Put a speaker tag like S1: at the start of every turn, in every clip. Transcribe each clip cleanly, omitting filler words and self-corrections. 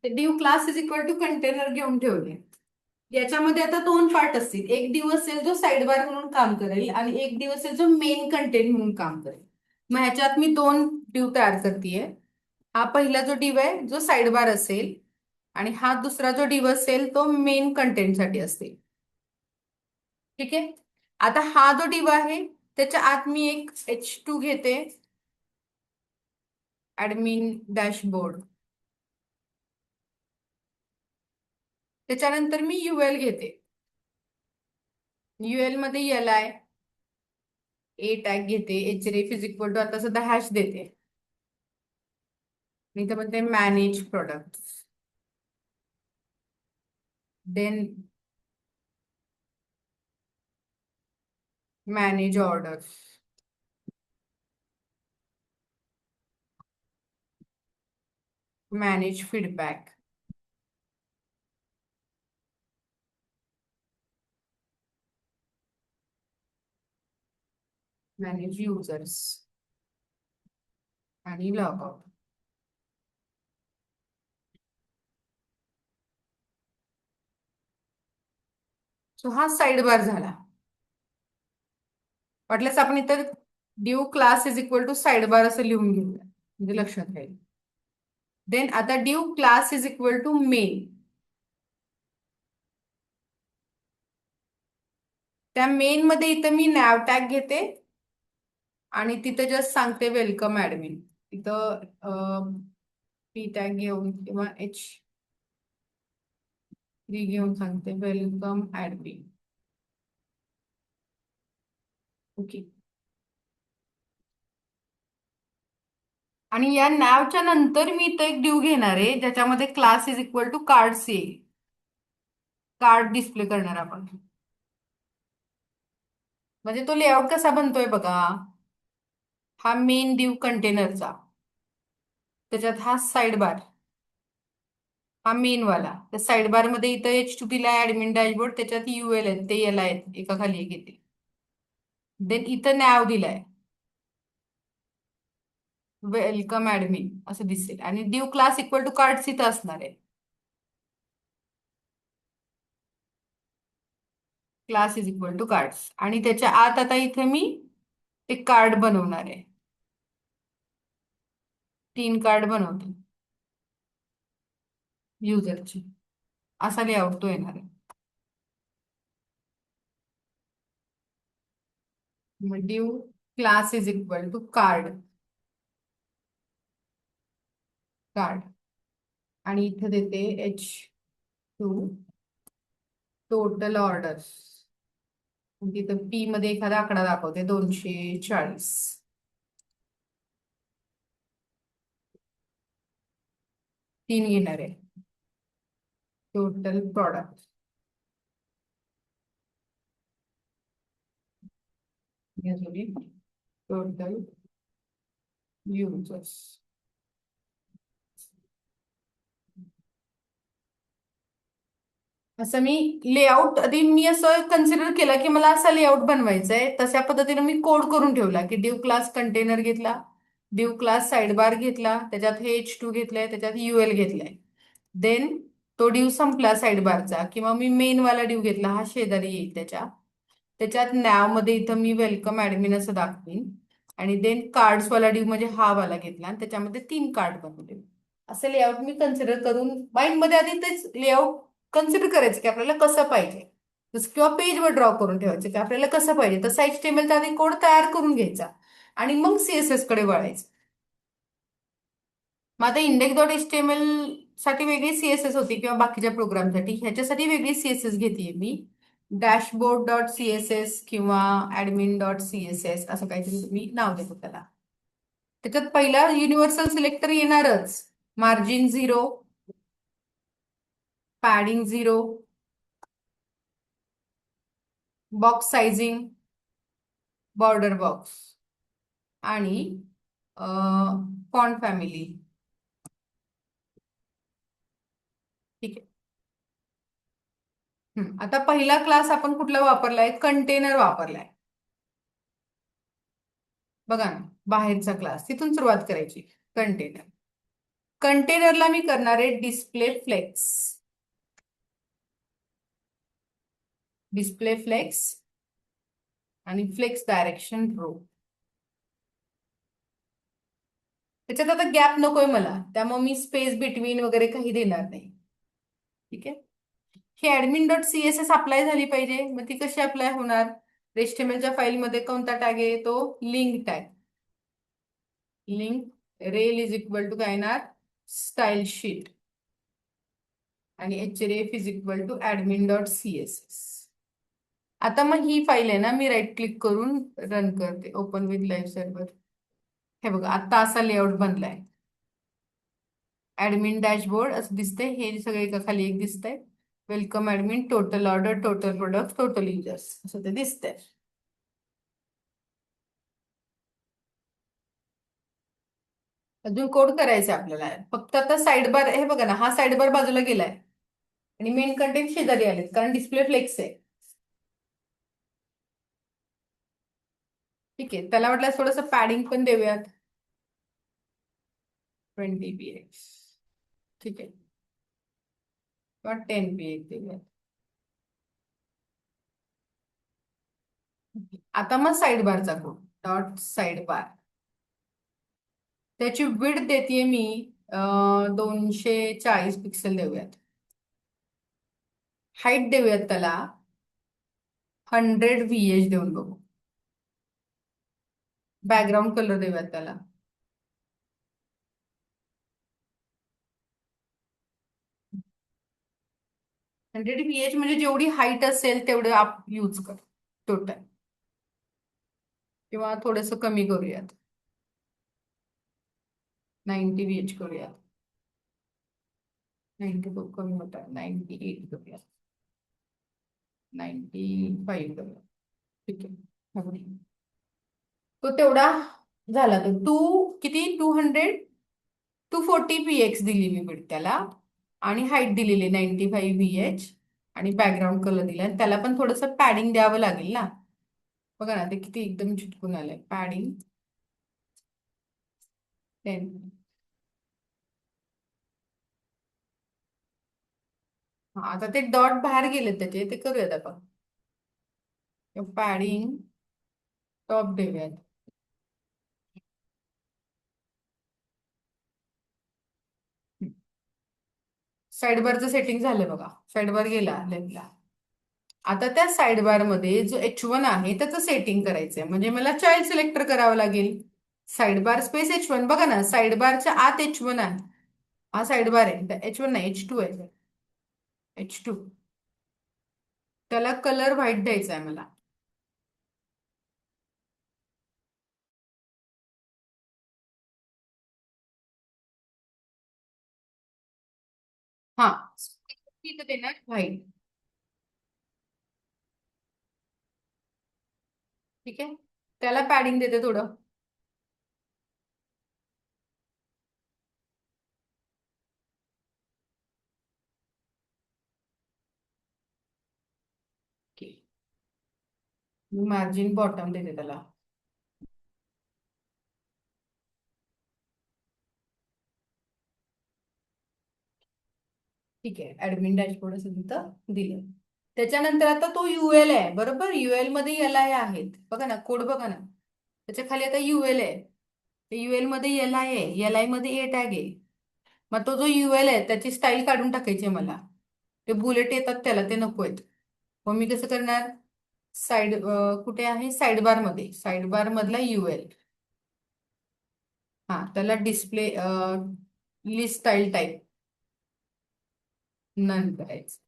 S1: ते div class is equal to container घेऊन ठेवले. याच्यामध्ये आता दोन पार्ट असतील. एक डिव असेल जो साइड बार म्हणून काम करेल आणि एक डिव असेल जो मेन कंटेंट म्हणून काम करेल. मग ह्याच्यात मी दोन डिव तयार करतेय. हा पहिला जो डिव आहे जो साइड बार असेल आणि हा दुसरा जो डिव असेल तो मेन कंटेंट साठी असेल. ठीक आहे. आता हा जो डिव आहे त्याच्या आत मी एक H2 घेते, ऍडमिन डॅशबोर्ड. त्याच्यानंतर मी UL घेते. UL मध्ये LI ए टॅग घेते. href इज इक्वल टू आता सध्या हॅश देते. मी तर म्हणते manage product, then manage order, manage feedback, manage users आणि लॉगआउट. सो हा साइड बार झाला. वाटल्यास आपण इतर div class is equal to sidebar असं लिहून घेऊया म्हणजे लक्षात राहील. देन आता div class is equal to main. त्या मेन मध्ये इथं मी नॅव टॅग घेते आणि तिथे जस्ट सांगते वेलकम ऍडमिन. इथं पी टॅग घेऊन किंवा H3 घेऊन सांगते वेलकम ऍडमिन. ओके. आणि या नॅवच्या नंतर मी इथं एक ड्यू घेणार आहे ज्याच्यामध्ये class is equal to cards येईल. कार्ड डिस्प्ले करणार आपण. म्हणजे तो लेआउट कसा बनतोय बघा. हा मेन ड्यू कंटेनरचा, त्याच्यात हा साइड बार, हा मेन वाला. त्या साइड बार मध्ये इथं H2 दिलाय ऍडमिन डॅशबोर्ड, त्याच्यात UL आहेत, ते याला आहेत एका खाली एक येते. देन इथं नॅव दिलाय वेलकम ऍडमिन असं दिसेल आणि due class equal to cards इथं असणार आहे. Class is equal to cards आणि त्याच्या आत आता इथे मी एक कार्ड बनवणार आहे. 3 कार्ड बनवते युजरची. असा लेआउट तो येणार आहे. मग div class is equal to card, card आणि इथे देते H2 टोटल ऑर्डर्स. तिथं P मध्ये एखादा आकडा दाखवते 240. 3 घेणार आहे. Total product total users. असं मी लेआउट आधी मी असं कन्सिडर केलं की मला असा लेआउट बनवायचा आहे. तशा पद्धतीने मी कोड करून ठेवला की डिव क्लास कंटेनर घेतला, डिव क्लास साइड बार घेतला, त्याच्यात हे H2 घेतलंय, त्याच्यात UL घेतलंय. देन तो डिव संपला साइड बारचा किंवा मी मेन वाला डिव घेतला, हा शेजारी येईल त्याच्यात नॅव मध्ये इथं मी वेलकम ऍडमिन असं दाखवीन. आणि देन कार्ड्स वाला डिव म्हणजे हा वाला घेतला आणि त्याच्यामध्ये 3 कार्ड बनवले. असं लेआउट मी कन्सिडर करून माइंड मध्ये आधी तेच लेआउट कन्सिडर करायचं की आपल्याला कसं पाहिजे. जसं किंवा पेजवर ड्रॉ करून ठेवायचं की आपल्याला कसं पाहिजे तसा HTML चा आधी कोड तयार करून घ्यायचा आणि मग CSS कडे वळायचं. मग आता index.html साठी वेगळी CSS होती किंवा बाकीच्या प्रोग्रामसाठी, ह्याच्यासाठी वेगळी CSS घेते मी. dashboard.css किंवा admin.css असं काहीतरी मी नाव देतो त्याला. त्याच्यात पहिला युनिव्हर्सल सिलेक्टर येणारच. Margin 0, padding 0, box sizing, border box आणि फॉन्ट फॅमिली. ठीक आहे. आता पहिला क्लास आपण कुठला वापरलाय, कंटेनर वापरलाय बघा ना. बाहेरचा क्लास तिथून सुरुवात करायची, कंटेनर. कंटेनरला मी करणार आहे डिस्प्ले फ्लेक्स. डिस्प्ले फ्लेक्स आणि फ्लेक्स डायरेक्शन रो. त्याच्यात आता गॅप नकोय मला, त्यामुळे मी स्पेस बिटवीन वगैरे काही देणार नाही. ठीक आहे. ही ऍडमिन डॉट सीएसएस अप्लाय झाली पाहिजे. मग ती कशी अप्लाय होणार? HTML फाईलमध्ये कोणता टॅग आहे? तो link tag. Link rel is equal to काय येणार? Stylesheet. आणि href is equal to admin dot CSS. आता मग ही फाईल आहे ना, मी राईट क्लिक करून रन करते. Open with live server. हे बघा, आता असा लेआउट बनलाय. ऍडमिन डॅशबोर्ड असं दिसतंय. हे सगळे एका खाली एक दिसतंय. Welcome admin, total order, total product, total users असं ते दिसतंय. अजून कोड करायचा आपल्याला. फक्त आता साइड बार हे बघा ना, हा साइड बार बाजूला गेलाय आणि मेन कंटेंट शेजारी आलेत कारण डिस्प्ले फ्लेक्स आहे. ठीक आहे. त्याला वाटलं थोडस पॅडिंग पण देऊयात. 20 px. ठीक आहे. किंवा 10 px देऊयात. आता मग साइड बारचा कोड. Dot side bar. त्याची विड्थ देते मी 240 पिक्सल देऊयात. हाईट देऊयात त्याला 100 VH देऊन बघू. बॅकग्राऊंड कलर देऊयात त्याला 100 VH. म्हणजे जेवढी हाईट असेल तेवढं आप यूज कर टोटल. किंवा थोडस कमी करूयात, 90 VH करूयात. 90 खूप कमी होतात, 98 करूयात, 95 करूयात. ठीक आहे. हा बघ. तो तेवढा झाला. तो किती 240 px दिली मी बिड त्याला. आणि हाईट दिलेली 95 VH. आणि बॅकग्राऊंड कलर दिला. आणि त्याला पण थोडस पॅडिंग द्यावं लागेल ना. बघा ना, ते किती एकदम चिटकून आलंय. पॅडिंग 10. हा, आता ते डॉट बाहेर गेले त्याचे, ते करूयात आपण. पॅडिंग टॉप देऊयात. साइड बारचं सेटिंग झालं बघा. साइड बार गेला लेफ्टला. आता त्या साइड बार मध्ये जो H1 आहे त्याचं सेटिंग करायचंय. म्हणजे मला चाइल्ड सिलेक्टर करावं लागेल. Side bar space H1. बघा ना, साइड बारच्या आत H1 आहे. हा साइड बार आहे. H1 नाही, H2 आहे. H2. त्याला कलर व्हाईट द्यायचा आहे मला. हा, तिथं देणार व्हाईट. ठीक आहे. त्याला पॅडिंग देते थोडं. मार्जिन बॉटम देते त्याला. ठीक आहे. ऍडमिन डॅशबोर्ड असं तिथं दिलं. त्याच्यानंतर आता तो UL आहे बरोबर. UL मध्ये LI आहेत. बघा ना, कोड बघा ना. त्याच्या खाली आता UL आहे. UL मध्ये LI आहे. LI मध्ये A टॅग आहे. मग तो जो UL आहे त्याची स्टाईल काढून टाकायची आहे मला. ते बुलेट येतात त्याला, ते नको आहेत. मग मी कसं करणार? साइड कुठे आहे? साइड बार मध्ये. साइड बार मधला UL. हा, त्याला display list style type none करायचं.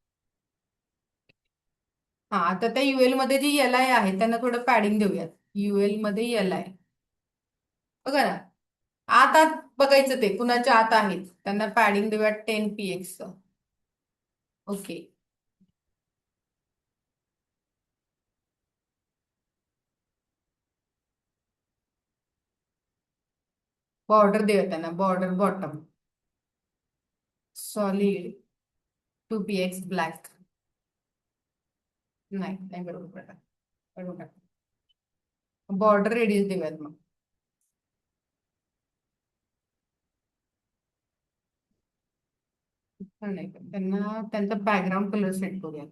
S1: हा, आता त्या UL मध्ये जी LI आहे त्यांना थोडं पॅडिंग देऊयात. UL मध्ये LI. बघा ना, आत आत बघायचं ते कुणाच्या आत आहेत त्यांना पॅडिंग देऊयात 10 px. ओके. बॉर्डर देऊयात त्यांना. Border bottom solid 2 px black. नाही नाही, बरोबर पडला. बरोबर. बॉर्डर रेडियस देऊयात मग. नाही का त्यांना त्यांचा बॅकग्राऊंड कलर सेट करूयात.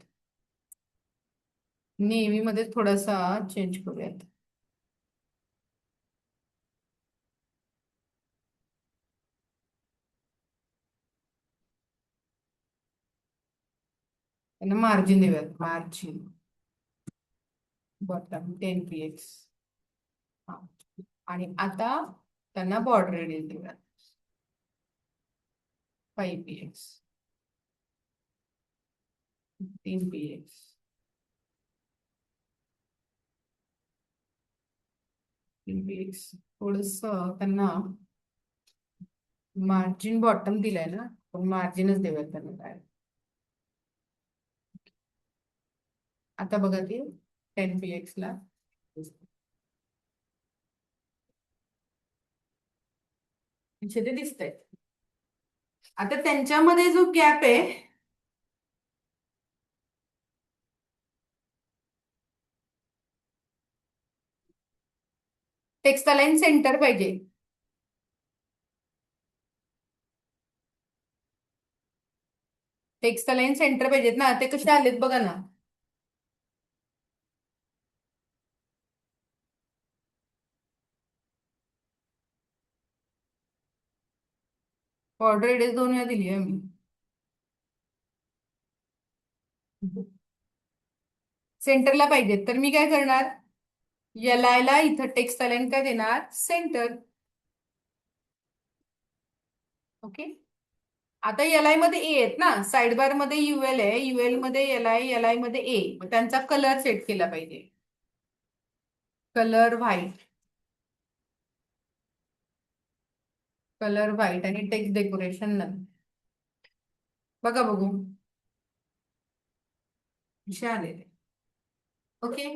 S1: नेव्ही मध्ये थोडासा चेंज करूयात. त्यांना मार्जिन देऊयात, मार्जिन बॉटम 10 px. हा. आणि आता त्यांना बॉर्डर रेडियस देऊयात 5 px, 3 px. थोडस त्यांना मार्जिन बॉटम दिलाय ना, पण मार्जिनच देऊयात त्यांना काय. आता बघा ती 10 px ला इथे ते दिसतंय. आता त्यांच्यामध्ये जो गॅप आहे, टेक्स्टला लाईन सेंटर पाहिजे. टेक्स्टला लाईन सेंटर पाहिजेत ना, ते कसे आलेत बघा ना. ऑर्डर रेडियस 2 वेळा दिली आहे मी. सेंटरला पाहिजेत तर मी काय करणार, ला इथं टेक्स्ट लाईन काय देणार, सेंटर. ओके. आता एल मध्ये ए आहेत ना, साइड बार मध्ये युएल आहे, युएल मध्ये एल आय मध्ये ए. त्यांचा कलर सेट केला पाहिजे. कलर व्हाईट, कलर व्हाईट आणि टेक्स्ट डेकोरेशन नन. बघा बघू कसे आलेले. ओके.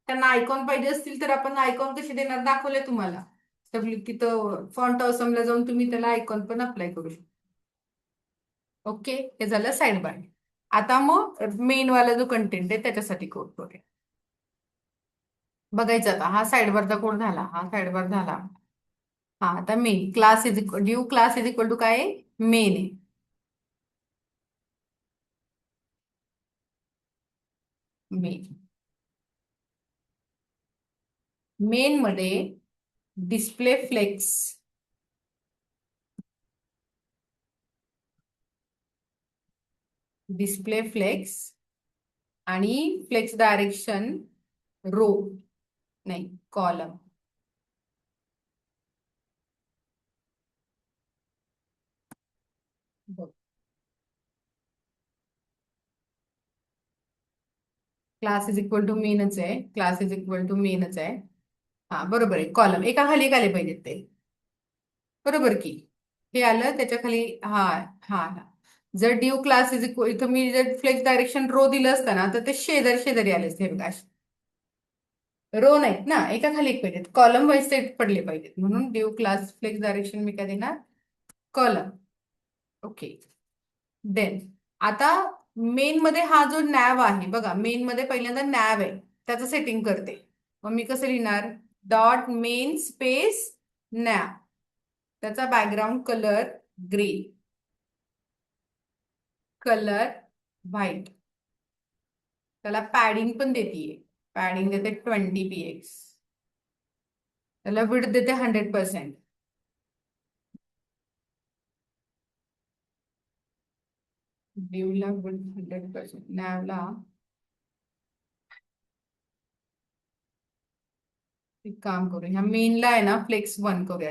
S1: त्यांना आयकॉन पाहिजे असतील तर आपण आयकॉन कसे देणार दाखवले तुम्हाला. सगळी तिथं फॉन्ट असमला जाऊन तुम्ही त्याला आयकॉन पण अप्लाय करू शकता. ओके, हे झालं साइड बार. आता मग मेन वाला जो कंटेंट आहे त्याच्यासाठी कोड करूया. बघायचं आता, हा साइड बारचा कोड झाला, हा साइड बार झाला. हा आता main class is equal to class is equal to काय आहे, मेन आहे. मेन, मेन मध्ये डिस्प्ले फ्लेक्स, डिस्प्ले फ्लेक्स आणि फ्लेक्स डायरेक्शन रो, नाही column. Class is equal to मेनच आहे, क्लास इज इक्वल टू मेनच आहे. हा बरोबर आहे, कॉलम एका खाली एक आले पाहिजेत ते. बरोबर की, हे आलं त्याच्या खाली. हा हा हा. जर ड्यू क्लास इज इक्वल, इथं मी जर फ्लेक्स डायरेक्शन रो दिलं असतं ना तर ते शेजारी शेजारी आले असते बघा. रो नाहीत ना, एका खाली एक पाहिजेत, कॉलम वाईज सेट पडले पाहिजेत, म्हणून ड्यू क्लास फ्लेक्स डायरेक्शन मी काय देणार, कॉलम. ओके. देन आता मेन मध्ये हा जो नॅव आहे बघा, मेन मध्ये पहिल्यांदा नॅव आहे, त्याचं सेटिंग करते. मग मी कसं लिहिणार, डॉट मेन स्पेस नॅव, त्याचा background colour grey, colour white. त्याला पॅडिंग पण देते, पॅडिंग देते 20 px. त्याला विड्थ देते 100%. ड्यूला विड्थ 100%, नॅवला एक काम करूया, ह्या मेनला आहे ना फ्लेक्स 1 करूया.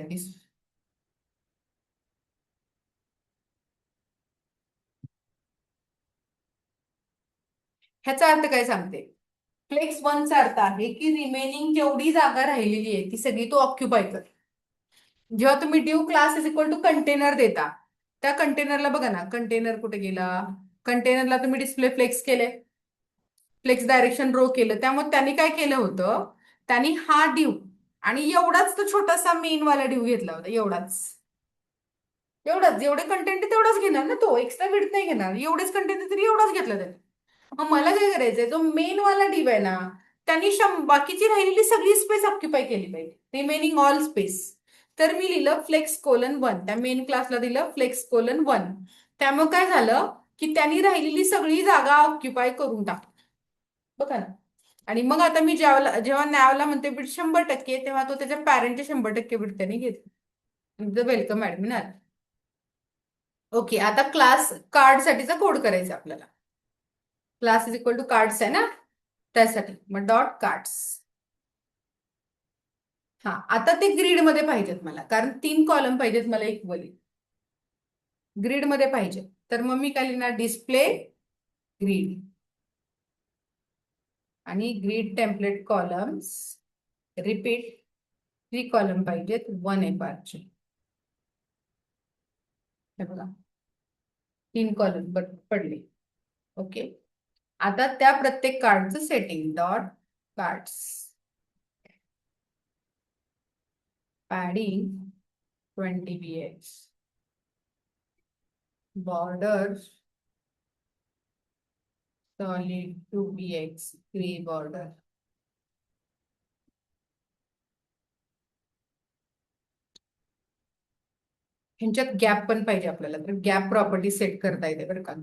S1: ह्याचा अर्थ काय सांगते, फ्लेक्स 1चा अर्थ आहे की रिमेनिंग जेवढी जागा राहिलेली आहे ती सगळी तो ऑक्युपाय कर. जेव्हा तुम्ही div class is equal to container देता, त्या कंटेनरला बघा ना, कंटेनर कुठे गेला, कंटेनरला तुम्ही डिस्प्ले फ्लेक्स केले, फ्लेक्स डायरेक्शन रो केलं, त्यामुळे त्यांनी काय केलं होतं, त्यांनी हा ड्यू आणि एवढाच तो छोटासा मेन वाला ड्यू घेतला होता, एवढाच. एवढाच जेवढे कंटेंट तेवढाच घेणार ना, तो एक्स्ट्रा विड्थ नाही घेणार, एवढेच कंटेंट तरी एवढाच घेतला त्याने. मग मला काय करायचंय, जो मेन वाला डिव आहे ना, त्यांनी बाकीची राहिलेली सगळी स्पेस ऑक्युपाय केली पाहिजे, रिमेनिंग ऑल स्पेस. तर मी लिहिलं flex:1. त्या मेन क्लासला दिलं flex:1. त्यामुळे काय झालं की त्यांनी राहिलेली सगळी जागा ऑक्युपाय करून टाकली. बघा ना. आणि मग आता मी जेव्हा नॅवला म्हणते बीट 100%, तेव्हा तो त्याच्या पॅरेंटचे 100% बीट त्याने घेतले. वेलकम ऍडमिन आला. ओके, आता क्लास कार्ड साठीचा कोड करायचा आपल्याला. Class is equal to cards आहे ना, त्यासाठी मग डॉट कार्ड्स. हा, आता ते ग्रीड मध्ये पाहिजेत मला, कारण 3 कॉलम पाहिजेत मला इक्वली ग्रीड मध्ये पाहिजे. तर मग मी काय लिहिणार, डिस्प्ले ग्रीड आणि grid template columns repeat 3 column पाहिजेत 1 FR चे. हे बघा 3 कॉलम पडले. ओके, आता त्या प्रत्येक कार्डचं setting dot cards padding 20 px border solid 2 px gray border. ह्यांच्यात गॅप पण पाहिजे आपल्याला, तर गॅप प्रॉपर्टी सेट करता येते बरं का.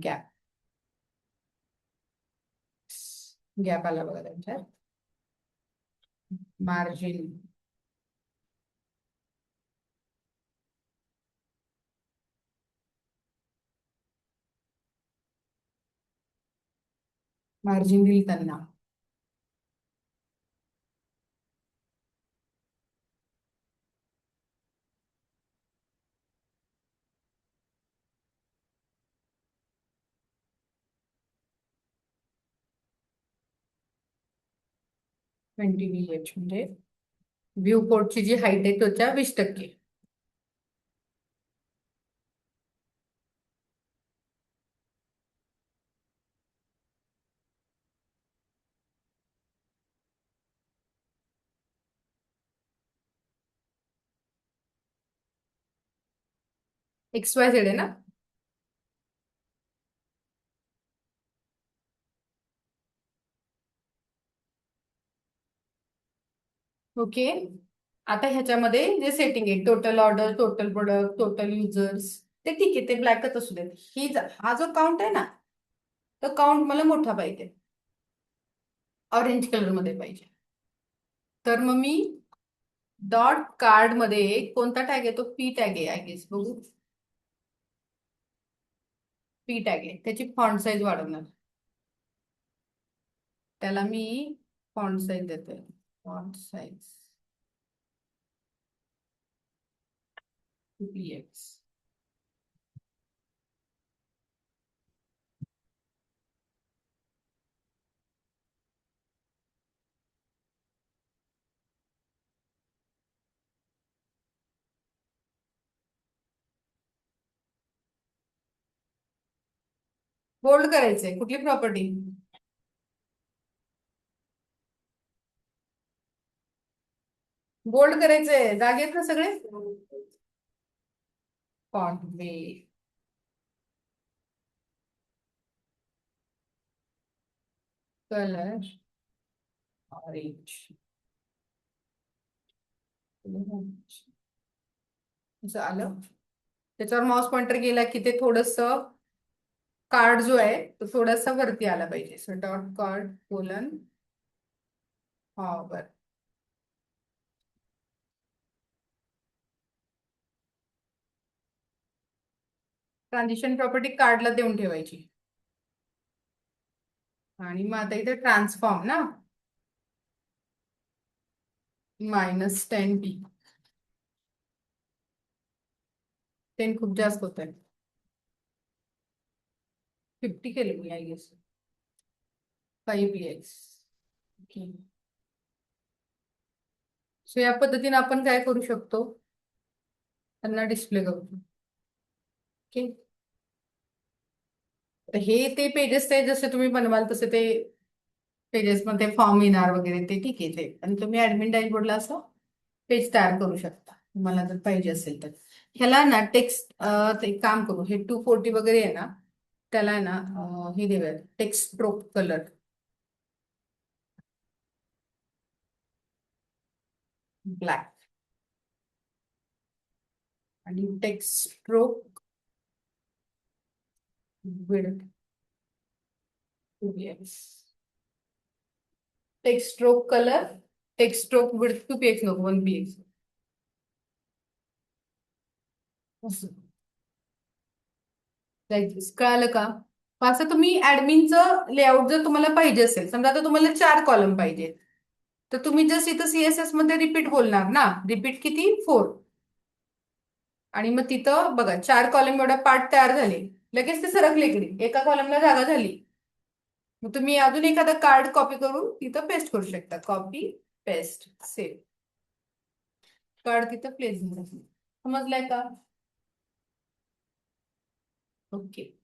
S1: गॅप आला बघा त्यांच्यात. मार्जिन मार्जिन दिली त्यांना. ट्वेंटी VH म्हणजे व्ह्यू पोर्टची जी हाईट आहे त्याच्या 20%. XYZ आहे ना. ओके, आता ह्याच्यामध्ये जे सेटिंग आहे, total order, total product, total users, ते ठीक आहे, ते ब्लॅकच असू देत. हा जो काउंट आहे ना, तो काउंट मला मोठा पाहिजे, ऑरेंज कलर मध्ये पाहिजे. तर मग मी डॉट कार्ड मध्ये कोणता टॅग आहे, तो पी टॅग आहे आय गेस. बघू, पी टॅग आहे, त्याची फॉन्ट साईज वाढवणार. त्याला मी फॉन्ट साईज देते, फॉन्ट साईज PX. बोल्ड करायचंय, कुठली प्रॉपर्टी? बोल्ड करायचंय, जागेत ना सगळे. फॉन्ट वेट, कलर ऑरेंज, असं आलं. त्याच्यावर माउस पॉइंटर गेला की ते थोडस कार्ड जो आहे तो थोडासा वरती आला पाहिजे. सो डॉट कार्ड कोलन वर. ट्रान्झिशन प्रॉपर्टी कार्डला देऊन ठेवायची. आणि मग आता इथे ट्रान्सफॉर्म ना, -10p. 10 खूप जास्त होत आहे, 50 केलं मी I guess. 5px. Okay, so या पद्धतीने आपण काय करू शकतो, त्यांना डिस्प्ले करू शकतो. ओके, हे ते पेजेस ते जसे तुम्ही बनवाल तसे ते पेजेस मध्ये फॉर्म येणार वगैरे, ते ठीक आहे. ते आणि तुम्ही ऍडमिन डॅशबोर्डला असं पेज तयार करू शकता तुम्हाला जर पाहिजे असेल तर. ह्याला ना टेक्स्ट, ते काम करू, हे 240 वगैरे आहे ना, त्याला आहे ना हे देऊया टेक्स्ट स्ट्रोक कलर ब्लॅक. आणि text stroke width 2px. Text stroke colour, text stroke width 2px नको 1px. कळालं का? असं तुम्ही ऍडमिनचं लेआउट जर तुम्हाला पाहिजे असेल, समजा आता तुम्हाला 4 कॉलम पाहिजेत, तर तुम्ही जस्ट इथं सीएसएस मध्ये रिपीट बोलणार ना, रिपीट किती 4. आणि मग तिथं बघा 4 कॉलम एवढा पार्ट तयार झाले, लगेच ते सरकले इकडे, एका कॉलमला जागा झाली. मग तुम्ही अजून एखादं कार्ड कॉपी करून तिथं पेस्ट करू शकता. कॉपी पेस्ट सेव्ह, कार्ड तिथं प्लेस झालं. समजलंय का? ओके.